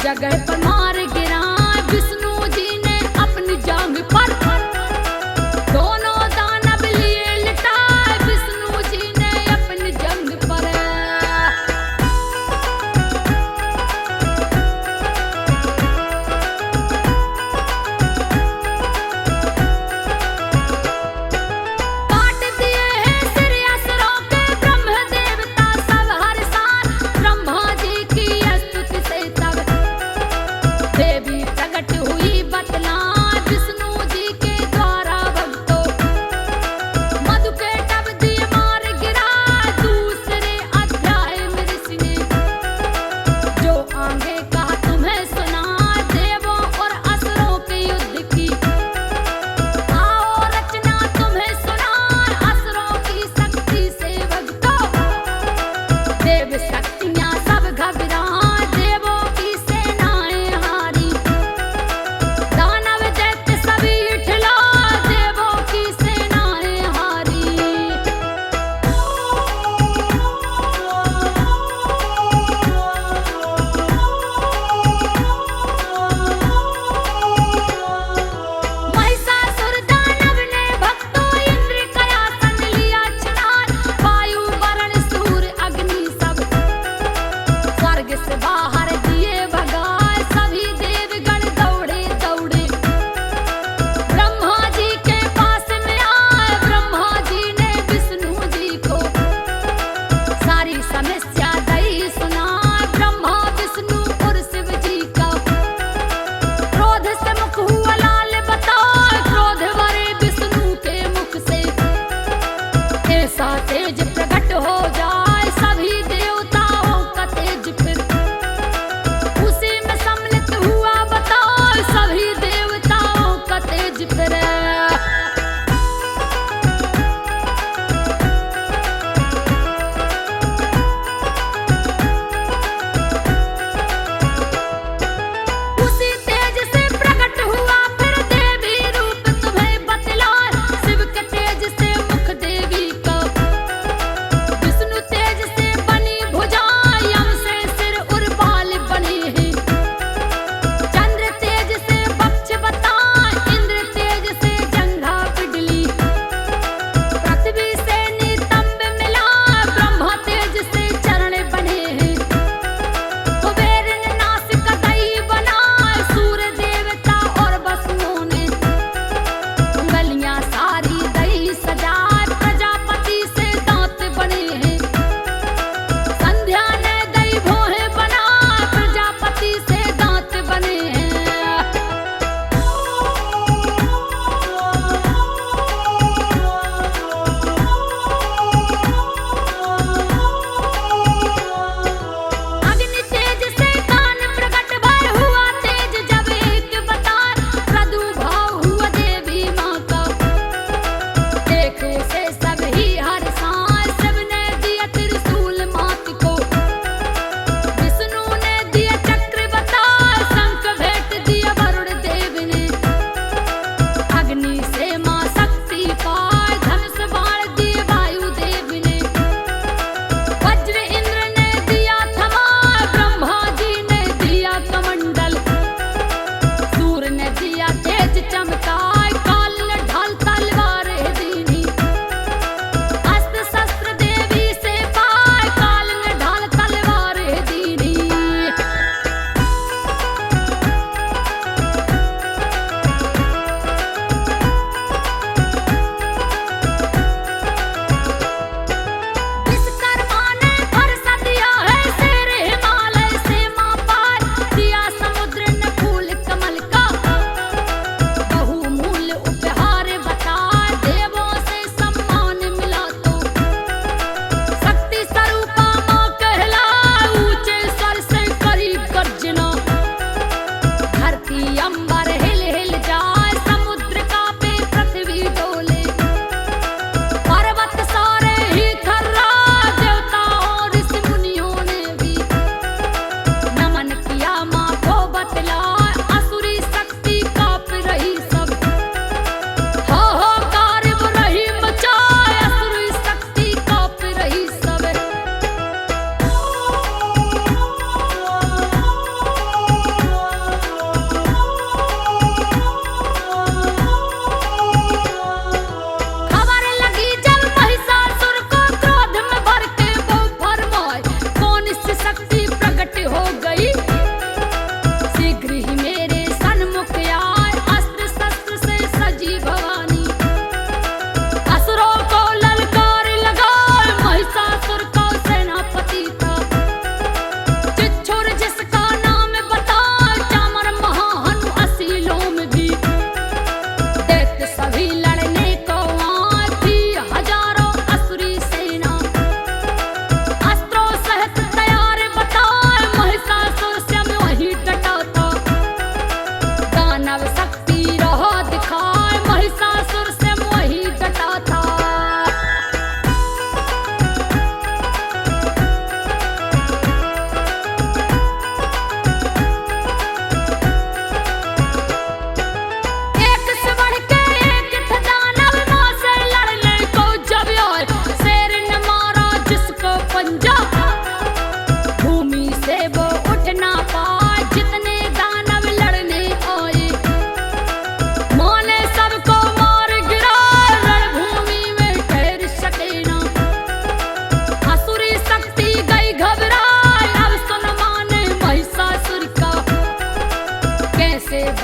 जगह पर मार गिराए विष्णु जी ने अपनी जांग पर। दोनों दानव लिए लिटाए विष्णु जी ने अपनी जंग पर। काट दिए हैं सिर असुरों के ब्रह्म देवता सब हर साल। ब्रह्मा जी की स्तुति से तब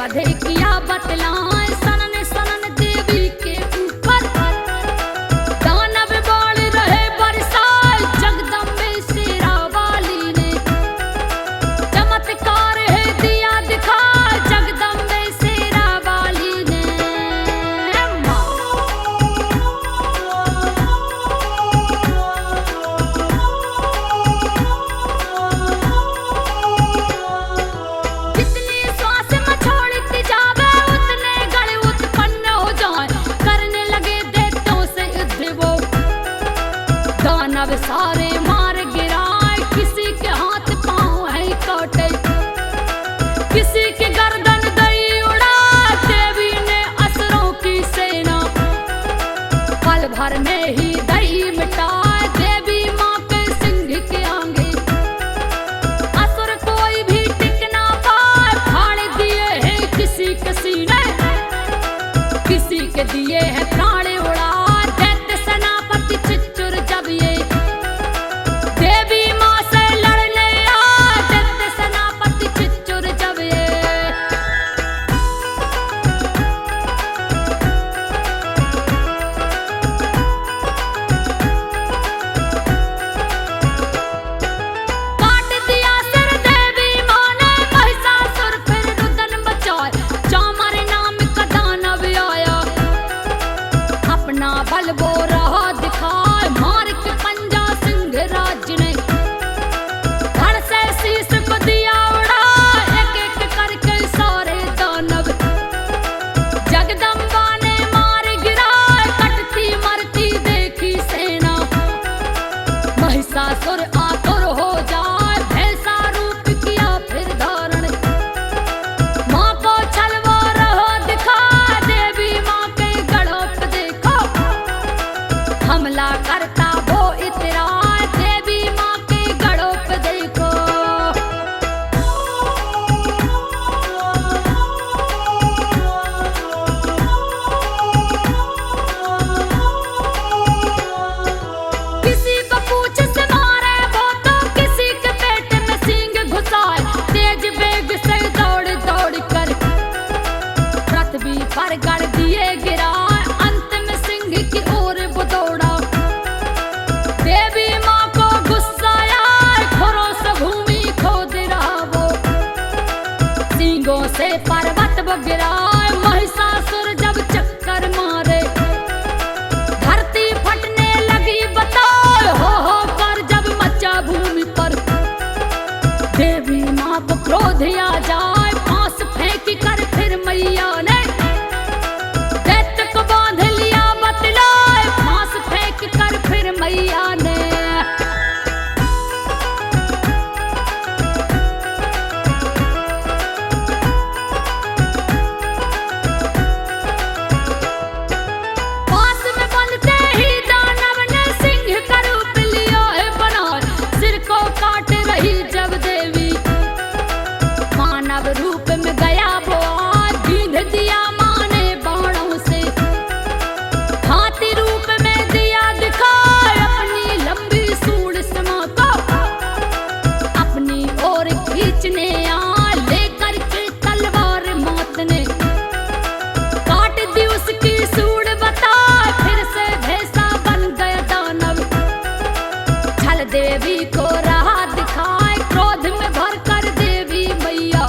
राधे किया बतलाए सनन सनन देवी के ऊपर दानव बाण रहे बरसाए जगदम्बे शेरा वाली ने चमत्कार है दिया दिखा जगदम्बे शेरा वाली ने जितनी श्वास में छोड़ती जावे उतने गण उत्पन्न हो जाए करने लगे दैत्यों से युद्ध वो दानव सारे मार गिराए किसी के हाथ पांव है काटे किसी की गर्दन दई उड़ा देवी ने असुरों की सेना पल भर में ही दई मिटाए देवी माँ के सिंह के आगे असुर कोई भी टिक ना पाए फाड़ दिए हैं किसी के सीने किसी के दिए हैं प्राण उड़ा दैत्य सेनापति चिच्चुर जब ये देवी माँ से लड़ने आ दैत्य सेनापति चिच्चुर जब ये काट दिया सिर देवी माँ ने महिषासुर फिर रुदन बचाए चामर नाम का दानव आया अपना बल वो रहा दिखाए मार के पंजा सिंह राज ने धड़ से शीश को दिया उड़ा एक एक करके सारे दानव जगदम्बा ने मार गिराए कटती मरती देखी सेना महिषासुर आतुर हो जाए भैंसा रूप किया फिर धारण माँ को छलवा रहा दिखा देवी माँ के गढ़ों पे देखो हमला करता वो इतरा देवी माँ के गढ़ों पे देखो किसी को पूछ से मारे वो तो किसी के पेट में सींग घुसाए तेज वेग से दौड़ दौड़ कर पृथ्वी पर गड़ दिए गिराए अंत में सिंह की ओर वो दौड़ा देवी माँ को गुस्सा आया खुरों से भूमि खोद रहा वो सींगों से पर्वत वो गिराए महिषासुर जब चक्कर मारे धरती फटने लगी बताओ हो कर जब मचा भूमि पर देवी माँ को क्रोध आ जाए फांस फेंक कर फिर मैया ने दैत्य को बांध लिया बतलाए फांस फेंक कर फिर मैया ने पास में बनते ही दानव ने सिंह का रूप लिया है बनाए सिर को काट रही जब देवी मानव रूप में गया वो आज बींध दिया माँ ने बाणों से हाथी रूप में दिया दिखाए अपनी लंबी सूंड समा को अपनी ओर खींचने आ लेकर के तलवार मौत ने काट दी उसकी सूंड बता फिर से भैंसा बन गया दानव छल देवी को राह दिखाए क्रोध में भर कर देवी मैया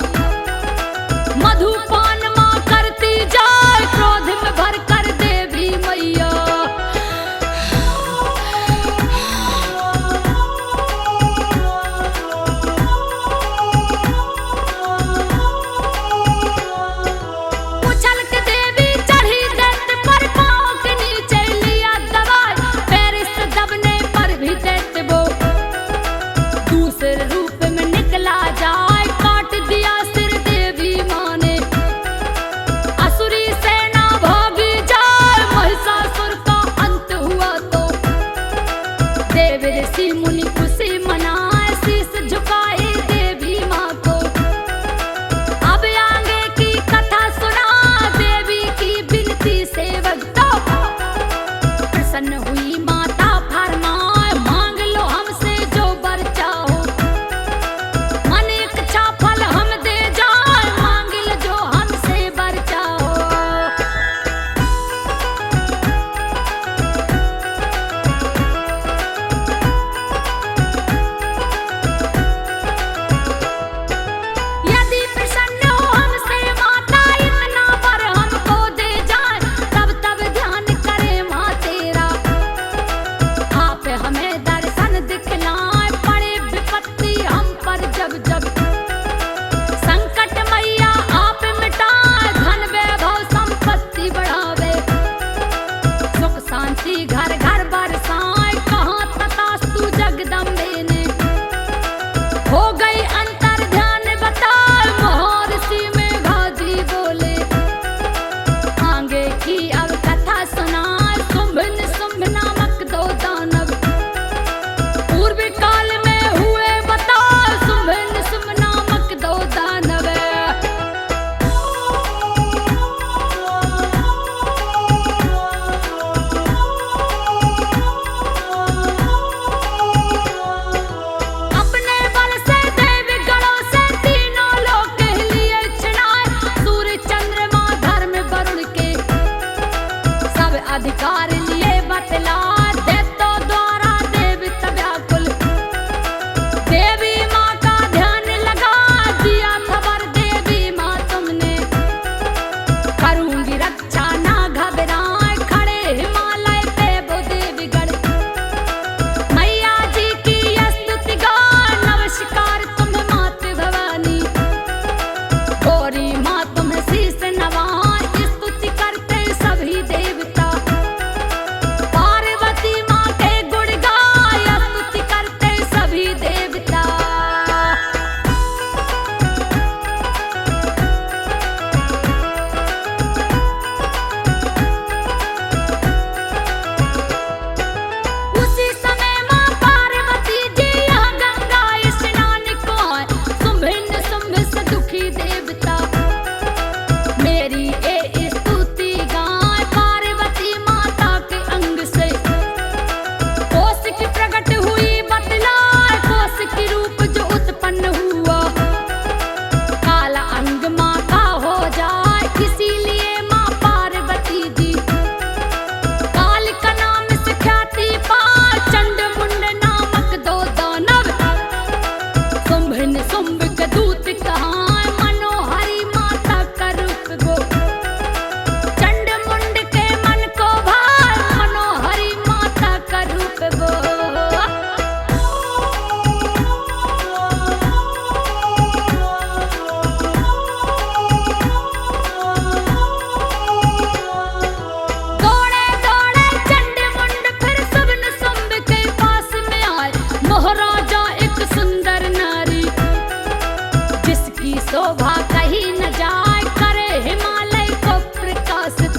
कहीं न जाए, करे हिमालय को प्रकाशित।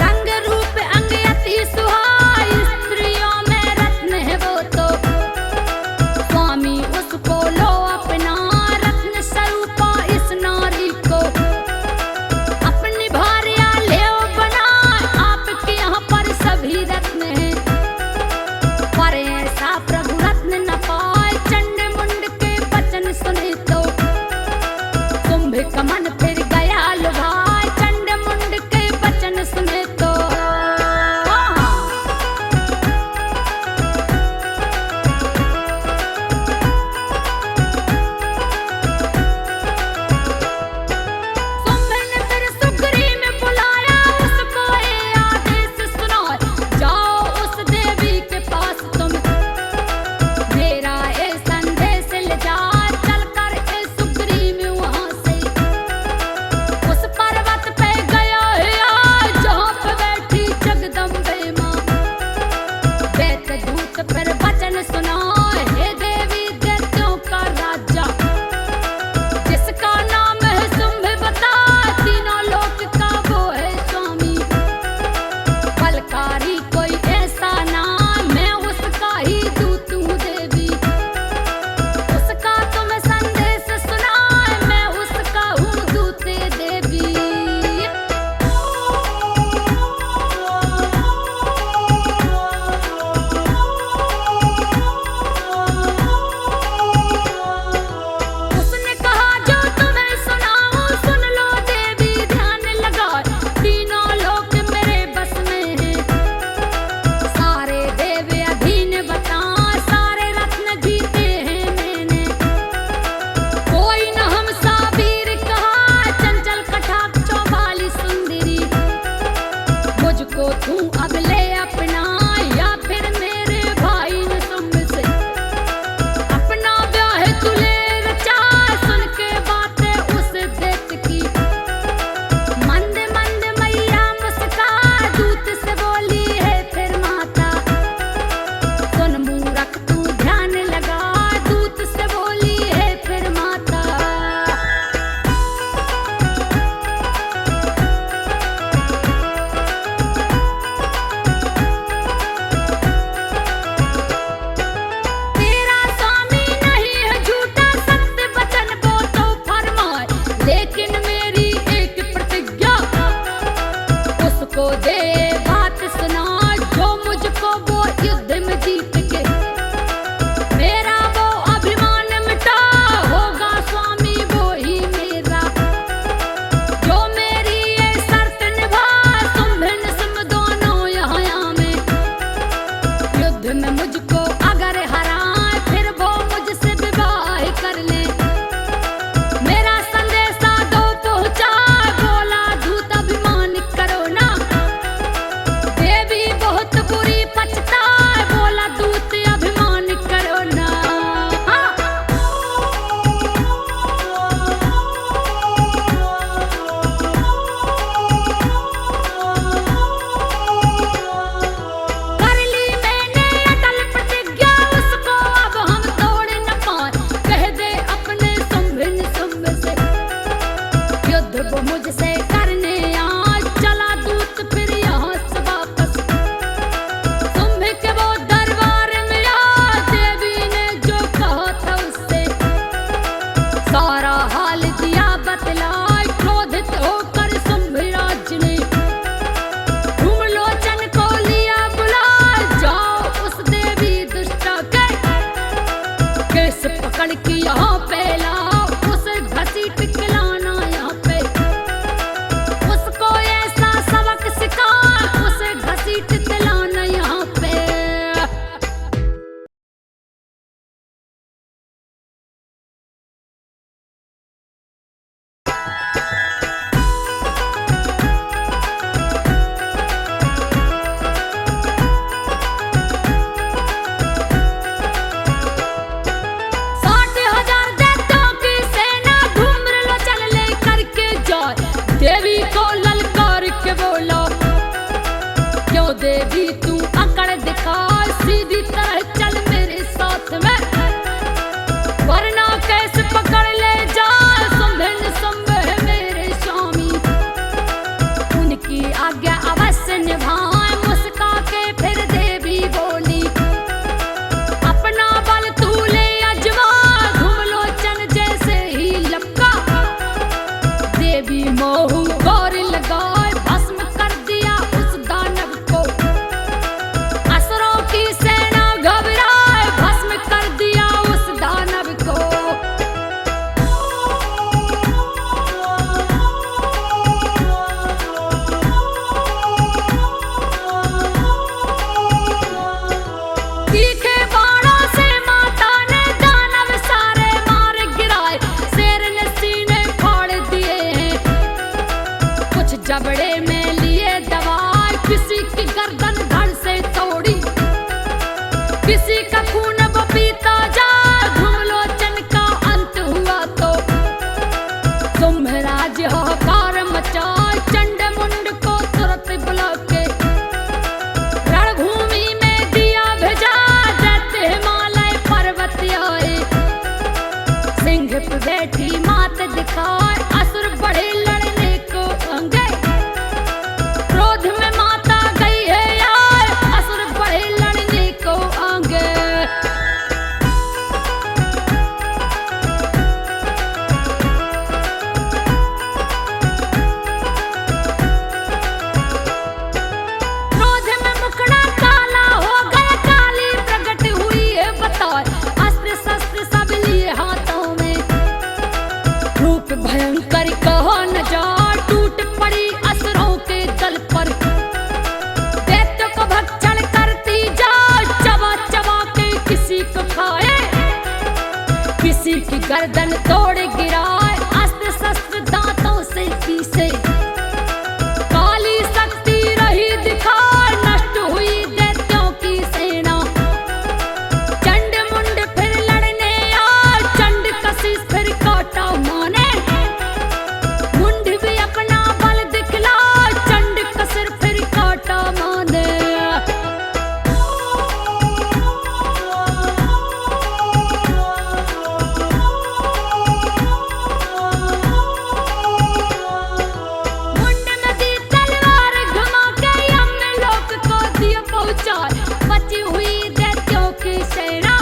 रंग रूप अंग अति सुहाई, स्त्रियों में रत्न है वो तो। स्वामी उसको लो अपना, रत्न स्वरूपा इस नारी को। अपनी भार्या ले बना, आपके यहाँ पर सभी रत्न हैं। पर ऐसा प्रभु रत्न न पाए, चंड मुंड के वचन सुने तो। कुंभ का मन फिर गया लुभाए, चंड मुंड के वचन सुने तो। कुंभ ने फिर सुग्रीव में बुलाया, उसको ये आदेश सुनाए, जाओ उस देवी के पास तुम। मेरा ये संदेश ले जा, चल कर ए सुग्रीव वहाँ से। उस पर्वत पे गया है आज, जहाँ पे बैठी जगदम्बे माँ। दैत्य दूत पर वचन सुनाए, हे देवी दैत्यों का राजा। जिसका नाम है शुंभ बता, तीनों लोक का वो है स्वामी। बलकारी कोई ऐसा नाम, मैं उसका ही दूत हूँ देवी। उसका तुम संदेश सुनाए, मैं उसका हूँ दूत देवी। उसने कहा जो तुम्हें सुनाऊं, सुन लो देवी ध्यान लगाओ। तीनों लोक मेरे बस में हैं, सारे देव अधीन बता, सारे रत्न जीते हैं मैंने। कोई न हमसा वीर कहा, चंचल कटाक्ष वाली सुंदरी। मुझको तू अब ले अपना, या फिर मेरे भाई ने शुंभ से अपना ब्याह तुले रचा। सुन के बातें उस दैत्य की, मंद मंद मैया मुस्का, दूत से बोली है फिर माता। सुन मूरख तू ध्यान लगा, दूत से बोली है फिर माता। तेरा स्वामी नहीं है झूठा, सत्य वचन वो तो फरमाए। लेकिन मेरी एक प्रतिज्ञा, उसको दे बात सुना, जो मुझको वो युद्ध में जीत के मेरा वो अभिमान मिटा। होगा स्वामी वो ही मेरा, जो मेरी ये शर्त निभा। शुंभ निशुंभ दोनों यहाँ में, युद्ध में मुझको अगर हराए, फिर वो मुझसे विवाह कर ले। मेरा संदेशा दो पहुँचा, बोला दूत अभिमान करो ना। देवी बहुत बुरी पछताए, बोला दूत अभिमान करो ना। कर ली मैंने अटल प्रतिज्ञा, उसको अब हम तोड़ न पाए। कह दे अपने शुंभ निशुंभ से, युद्ध वो मुझसे करने आज। चला दूत फिर यहाँ से वापस, शुंभ के वो दरबार में आ। देवी ने जो कहा था उससे सारा हाल दिया बतलाए। क्रोधित होकर शुंभ राज ने धूमलोचन को लिया बुला। जाओ उस देवी दुष्टा के केस पकड़ के यहाँ पे लाओ, उसे घसीट के लाना यहाँ पे। उसको ऐसा सबक सिखा, उसे घसीट के लाना यहाँ पे। तुम्हराज हाहाकार मचाए चंड मुंड को तुरंत बुला के रणभूमि में दिया भेजा दैत्य हिमालय पर्वत आए सिंह पे बैठी मात दिखाए असुर बढ़े लड़ने को अंगे क्रोध में माता गई है यार असुर बढ़े लड़ने को आगे क्रोध में मुखड़ा काला हो गया काली प्रकट हुई है बताए अस्त्र शस्त्र सब लिए हाथों में रूप भयंकर कहो न जा टूट पड़ी असुरों के दल पर दैत्य को भक्षण करती जा चबा चबा के किसी को खाए किसी की गर्दन तोड़ गिराए अस्त्र शस्त्र दांतों से पीसे काली शक्ति रही दिखाए नष्ट हुई दैत्यों की सेना चंड मुंड फिर लड़ने आए चंड कशिश फिर काटा माने मुंड भी अपना बल दिखला चंड कसिर फिर काटा माने मुंड में दी तलवार घुमा के यम लोक को दिया पहुंचाए बची हुई दैत्यों की सेना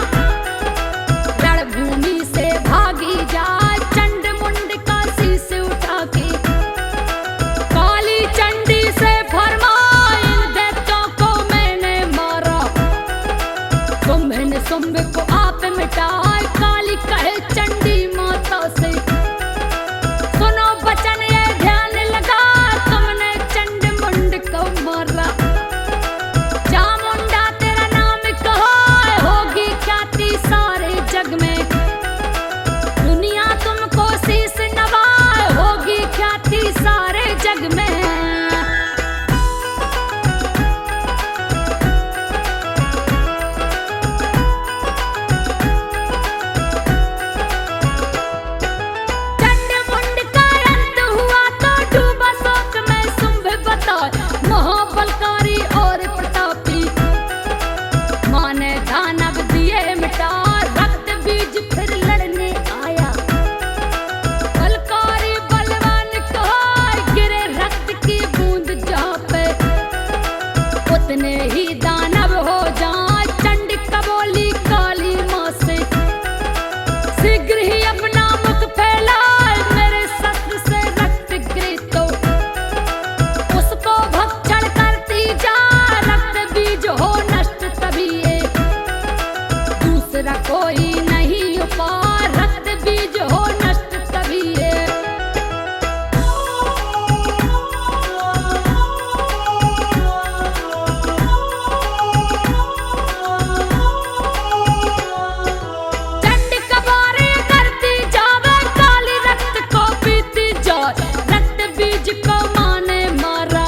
रणभूमि से भागी जाए चंड मुंड का शीश उठा के काली चंडी से फरमाए इन दैत्यों को मैंने मारा शुंभ ने शुंभ को आप मिटाए काली कहे चंडी माता से सुनो बचन ये ध्यान लगा तुमने चंड मुंड को मारा चामुंडा तेरा नाम कहो होगी ख्याति सारे जग में दुनिया तुमको शीश नवाए होगी ख्याति सारे जग में चंड मुंड का अंत हुआ तो डूबा शोक में शुंभ बताए महाबलकारी और प्रतापी माने दानव दिए मिटा रक्त बीज फिर लड़ने आया बलकारी बलवान कहा गिरे रक्त की बूंद जहाँ पे उतने ही दानव हो जाए चंड कबोली काली माँ से शीघ्र ही अपना मुख फैलाए मेरे शस्त्र से रक्त गिरे तो उसको भक्षण करती जा रक्त बीज हो नष्ट तभी ये दूसरा कोई नहीं उपाय रक्त बीज हो नष्ट तभी ये चंड कबारे करती जावे काली रक्त को पीती जाए रक्त बीज को माने मारा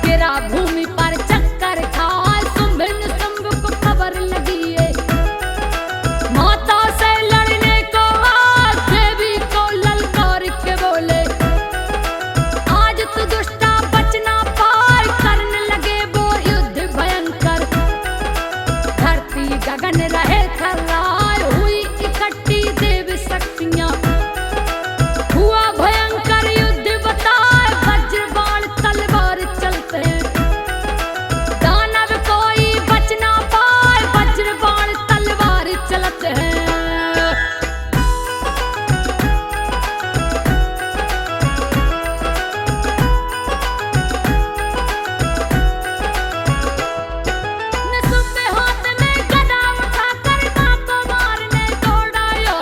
गिरा भूमि पर चक्कर खाए शुंभ ने शुंभ को खबर लगी है माता से लड़ने को आज देवी को ललकार के बोले आज तू दुष्टा बचना पाए करने लगे वो युद्ध भयंकर धरती गगन रहे थर्राए हुई इकट्ठी देव शक्तियां हुआ भयंकर युद्ध बताए वज्र बाण तलवार चलते दानव कोई बच ना पाए वज्र बाण तलवार चलते हैं निशुंभ हाथ में गदा उठाकर मां को मारने दौड़ाया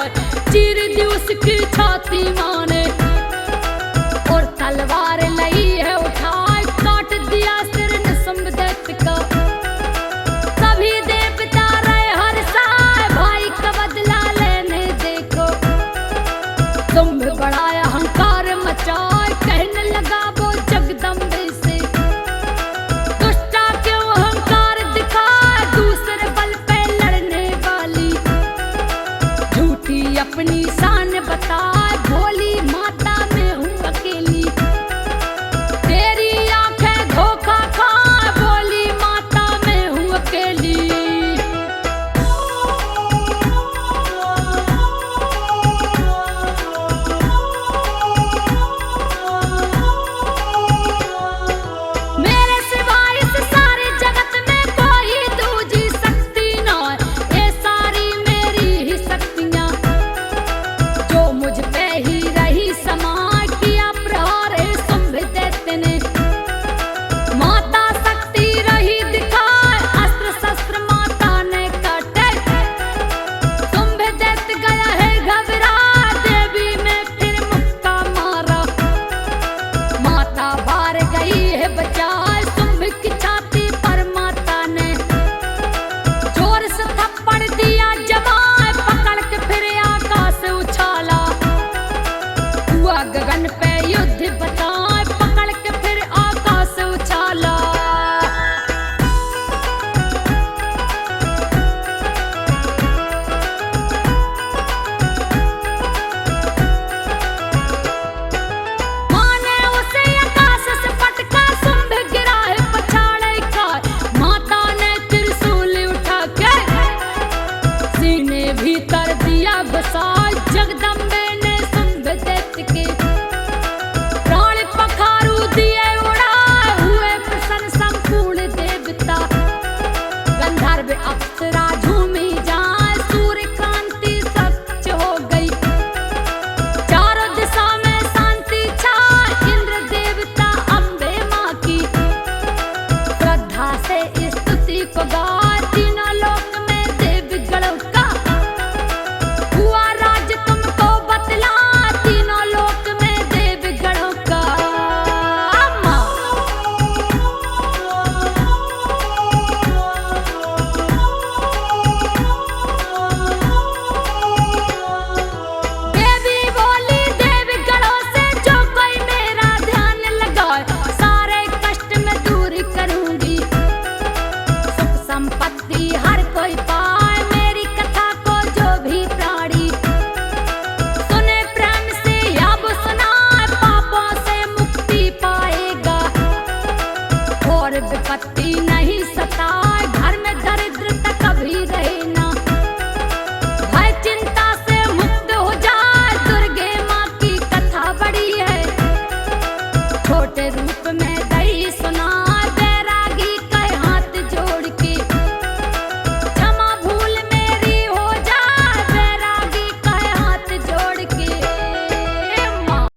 चीर दी उसकी छाती माने और तलवार लई है उठाए काट दिया सिर निशुंभ दैत्य का सभी देवता रहे हर्षाए भाई का बदला लेने देखो शुंभ बड़ा अहंकार मचाए कहने लगा वो जगदम्बे से दुष्टा क्यों अहंकार दिखाए दूसरे बल पे लड़ने वाली झूठी अपनी शान बताए भोली गगन पे